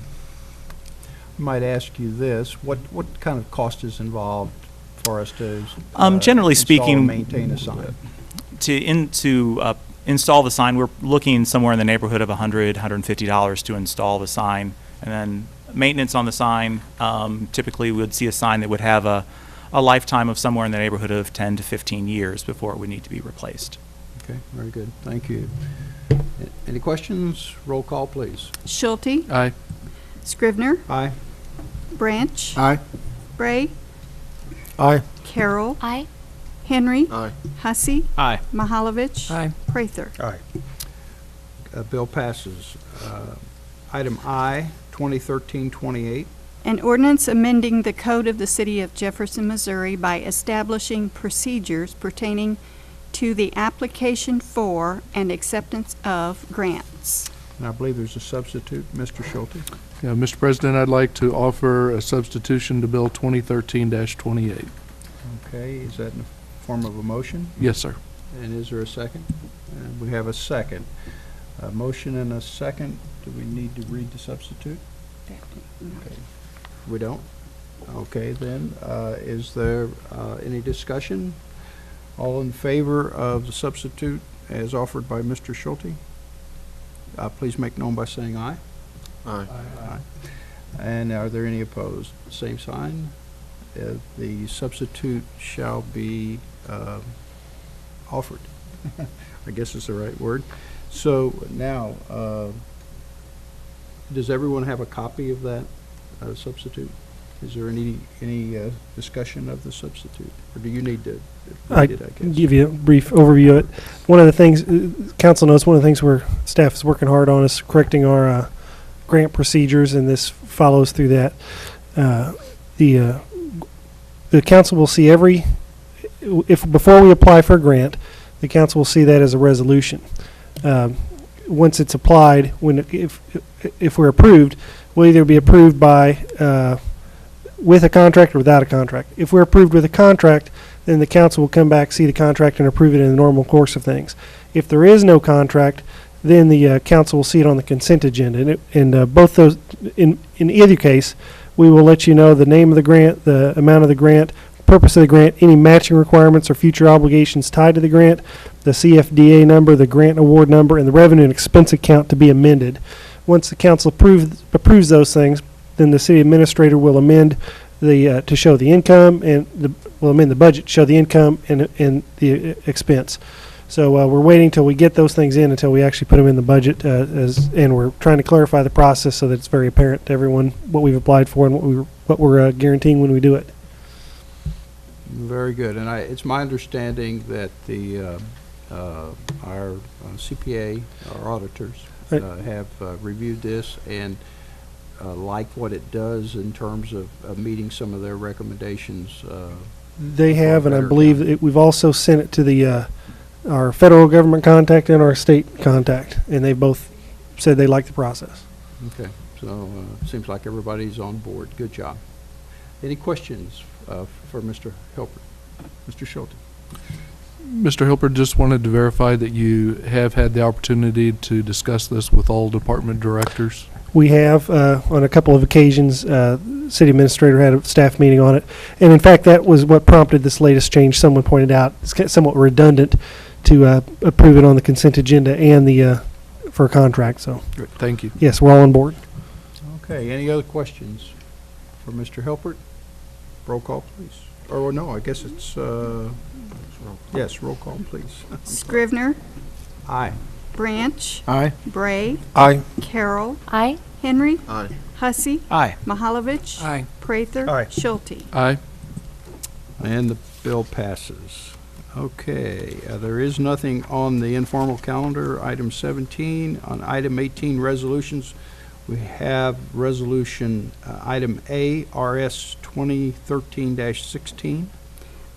I might ask you this: what kind of cost is involved for us to generally install speaking, and maintain a sign? To install the sign, we're looking somewhere in the neighborhood of $100, $150 to install the sign. And then maintenance on the sign, typically we would see a sign that would have a lifetime of somewhere in the neighborhood of 10 to 15 years before it would need to be replaced. Okay, very good. Thank you. Any questions? Roll call, please. Schulte. Aye. Scrivener. Aye. Branch. Aye. Bray. Aye. Carroll. Aye. Henry. Aye. Hussey. Aye. Mahalovich. Aye. Prather. Aye. Bill passes. Item I, 2013-28. An ordinance amending the Code of the City of Jefferson, Missouri by establishing procedures pertaining to the application for and acceptance of grants. And I believe there's a substitute, Mr. Schulte. Yeah, Mr. President, I'd like to offer a substitution to Bill 2013-28. Okay, is that in the form of a motion? Yes, sir. And is there a second? And we have a second. A motion and a second. Do we need to read the substitute? Okay. We don't? Okay, then, is there any discussion? All in favor of the substitute as offered by Mr. Schulte? Please make known by saying aye. Aye. Aye. And are there any opposed? Same sign. The substitute shall be offered. I guess is the right word. So now, does everyone have a copy of that substitute? Is there any discussion of the substitute, or do you need to read it? I guess. Give you a brief overview of it. One of the things council knows, one of the things where staff is working hard on is correcting our grant procedures, and this follows through that. The council will see before we apply for a grant, the council will see that as a resolution. Once it's applied, if we're approved, we'll either be approved by with a contract or without a contract. If we're approved with a contract, then the council will come back, see the contract, and approve it in the normal course of things. If there is no contract, then the council will see it on the consent agenda. And both those, in either case, we will let you know the name of the grant, the amount of the grant, purpose of the grant, any matching requirements or future obligations tied to the grant, the CFDA number, the grant award number, and the revenue and expense account to be amended. Once the council approves those things, then the city administrator will amend to show the income, and will amend the budget to show the income and the expense. So we're waiting till we get those things in until we actually put them in the budget, and we're trying to clarify the process so that it's very apparent to everyone what we've applied for and what we're guaranteeing when we do it. Very good. And it's my understanding that our CPA, our auditors, have reviewed this and like what it does in terms of meeting some of their recommendations. They have, and I believe we've also sent it to our federal government contact and our state contact, and they both said they like the process. Okay, so it seems like everybody's on board. Good job. Any questions for Mr. Hilpert? Mr. Schulte? Mr. Hilpert, just wanted to verify that you have had the opportunity to discuss this with all department directors. We have, on a couple of occasions, city administrator had a staff meeting on it. And in fact, that was what prompted this latest change. Someone pointed out it's somewhat redundant to approve it on the consent agenda and for a contract. So, Good. Thank you. yes, we're all on board. Okay, any other questions for Mr. Hilpert? Roll call, please. Or no, I guess it's, yes, roll call, please. Scrivener, Aye. Branch, Aye. Bray, Aye. Carroll, Aye. Henry, Aye. Hussey, Aye. Mahalovich, Aye. Prather, Aye. Schulte. Aye. And the bill passes. Okay, there is nothing on the informal calendar. Item 17. On item 18, resolutions, we have resolution item A, RS 2013-16.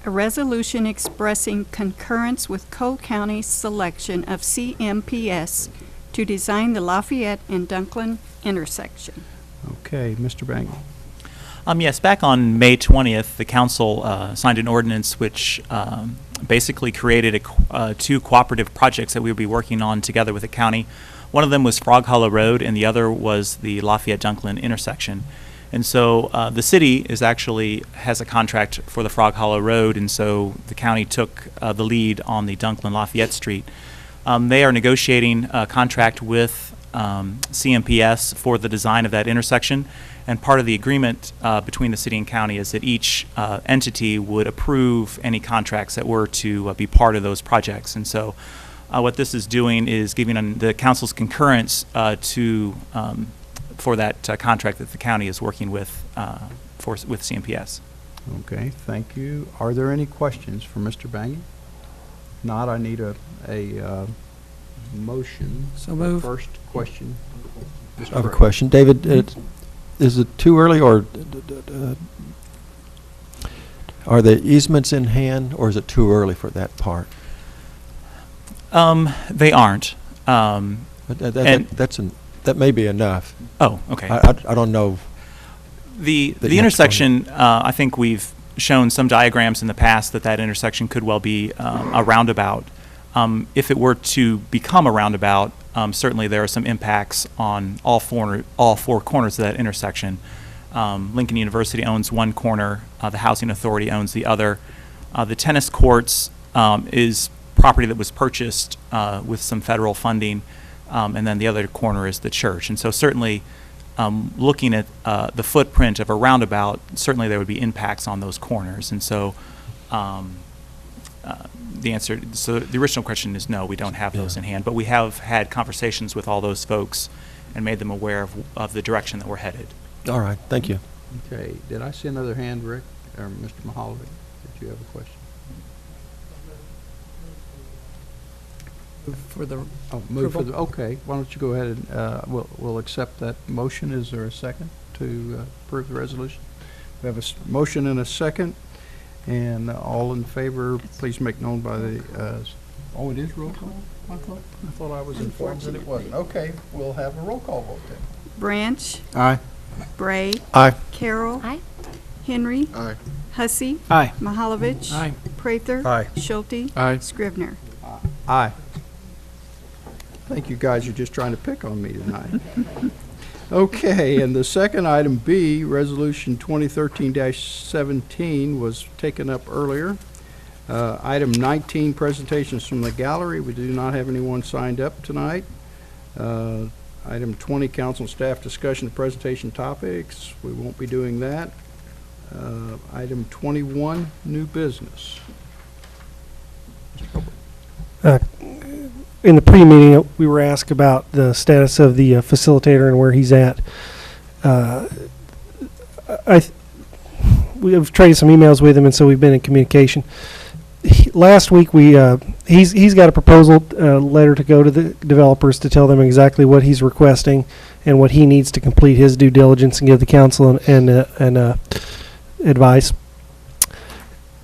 A resolution expressing concurrence with Cole County's selection of CMPS to design the Lafayette and Dunklin intersection. Okay, Mr. Bang. Yes, back on May 20th, the council signed an ordinance which basically created two cooperative projects that we would be working on together with the county. One of them was Frog Hollow Road, and the other was the Lafayette-Dunklin intersection. And so the city has a contract for the Frog Hollow Road, and so the county took the lead on the Dunklin-Lafayette Street. They are negotiating a contract with CMPS for the design of that intersection, and part of the agreement between the city and county is that each entity would approve any contracts that were to be part of those projects. And so what this is doing is giving the council's concurrence for that contract that the county is working with CMPS. Okay, thank you. Are there any questions for Mr. Bang? If not, I need a motion. So moved. First question. I have a question. David, is it too early, or are the easements in hand, or is it too early for that part? They aren't. That may be enough. Oh, okay. I don't know. The intersection, I think we've shown some diagrams in the past that intersection could well be a roundabout. If it were to become a roundabout, certainly there are some impacts on all four corners of that intersection. Lincoln University owns one corner, the Housing Authority owns the other. The tennis courts is property that was purchased with some federal funding, and then the other corner is the church. And so certainly, looking at the footprint of a roundabout, certainly there would be impacts on those corners. And so the original question is no, we don't have those in hand, but we have had conversations with all those folks and made them aware of the direction that we're headed. All right, thank you. Okay, did I see another hand, Rick, or Mr. Mahalovic? Did you have a question? For the Oh, move for approval? the, okay, why don't you go ahead and, we'll accept that motion. Is there a second to approve the resolution? We have a motion and a second, and all in favor, please make known by the, oh, it is roll call? I thought I was informed that it wasn't. Okay, we'll have a roll call vote then. Branch, Aye. Bray, Aye. Carroll, Aye. Henry, Aye. Hussey, Aye. Mahalovich, Aye. Prather, Aye. Schulte, Aye. Scrivener. Aye. I think you guys are just trying to pick on me tonight. Okay, and the second item B, Resolution 2013-17, was taken up earlier. Item 19, presentations from the gallery. We do not have anyone signed up tonight. Item 20, council and staff discussion of presentation topics. We won't be doing that. Item 21, new business. In the pre-meeting, we were asked about the status of the facilitator and where he's at. We have traded some emails with him, and so we've been in communication. Last week, he's got a proposal letter to go to the developers to tell them exactly what he's requesting and what he needs to complete his due diligence and give the council and advice.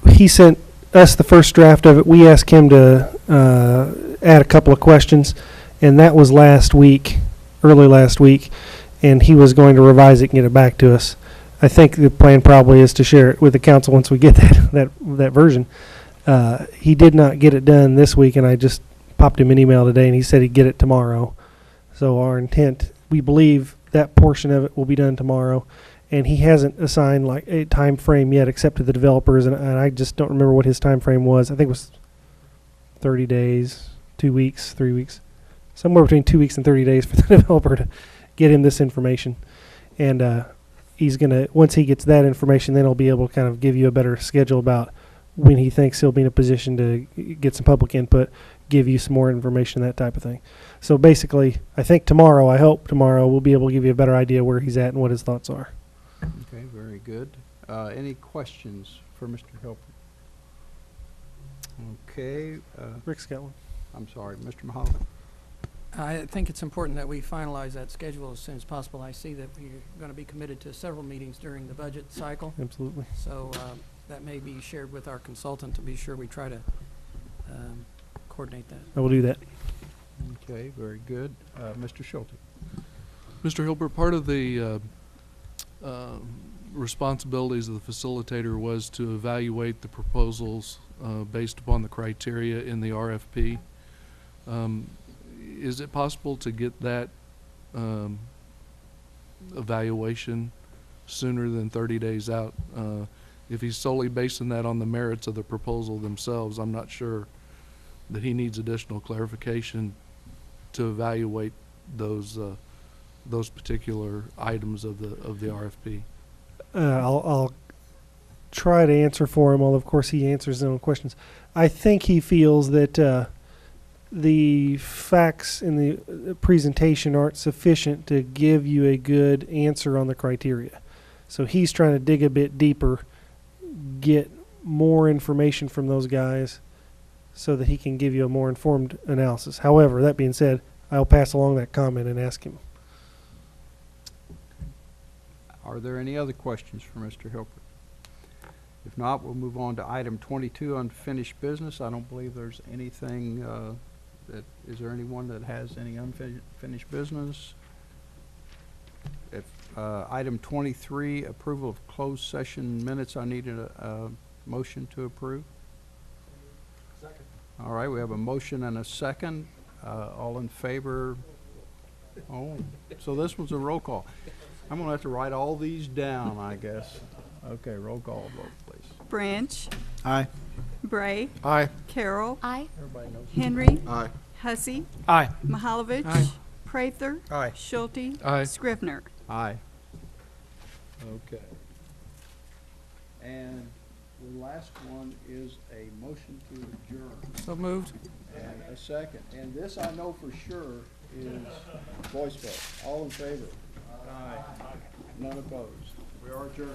He sent us the first draft of it. We asked him to add a couple of questions, and that was early last week, and he was going to revise it and get it back to us. I think the plan probably is to share it with the council once we get that version. He did not get it done this week, and I just popped him an email today, and he said he'd get it tomorrow. So our intent, we believe that portion of it will be done tomorrow, and he hasn't assigned like a time frame yet except to the developers, and I just don't remember what his time frame was. I think it was 30 days, 2 weeks, 3 weeks, somewhere between 2 weeks and 30 days for the developer to get him this information. And he's going to, once he gets that information, then he'll be able to kind of give you a better schedule about when he thinks he'll be in a position to get some public input, give you some more information, that type of thing. So basically, I hope tomorrow, we'll be able to give you a better idea where he's at and what his thoughts are. Okay, very good. Any questions for Mr. Helper? Okay. Rick's got one. I'm sorry, Mr. Mahalo. I think it's important that we finalize that schedule as soon as possible. I see that we're going to be committed to several meetings during the budget cycle. Absolutely. So that may be shared with our consultant to be sure we try to coordinate that. I will do that. Okay, very good. Mr. Schulte. Mr. Hilbert, part of the responsibilities of the facilitator was to evaluate the proposals based upon the criteria in the RFP. Is it possible to get that evaluation sooner than 30 days out? If he's solely basing that on the merits of the proposal themselves, I'm not sure that he needs additional clarification to evaluate those particular items of the RFP. I'll try to answer for him, although of course he answers his own questions. I think he feels that the facts in the presentation aren't sufficient to give you a good answer on the criteria. So he's trying to dig a bit deeper, get more information from those guys so that he can give you a more informed analysis. However, that being said, I'll pass along that comment and ask him. Are there any other questions for Mr. Hilbert? If not, we'll move on to item 22, unfinished business. I don't believe there's anything is there anyone that has any unfinished business? If item 23, approval of closed session minutes, I needed a motion to approve. Second. All right, we have a motion and a second. All in favor? Oh, so this was a roll call. I'm going to have to write all these down, I guess. Okay, roll call vote, please. Branch, Aye. Bray, Aye. Carroll, Aye. Henry, Aye. Hussey, Aye. Mahalovich, Aye. Prather, Aye. Schulte, Aye. Scrivener. Aye. Okay. And the last one is a motion to adjourn. So moved. And a second. And this I know for sure is voice vote. All in favor? Aye. None opposed. We are adjourned.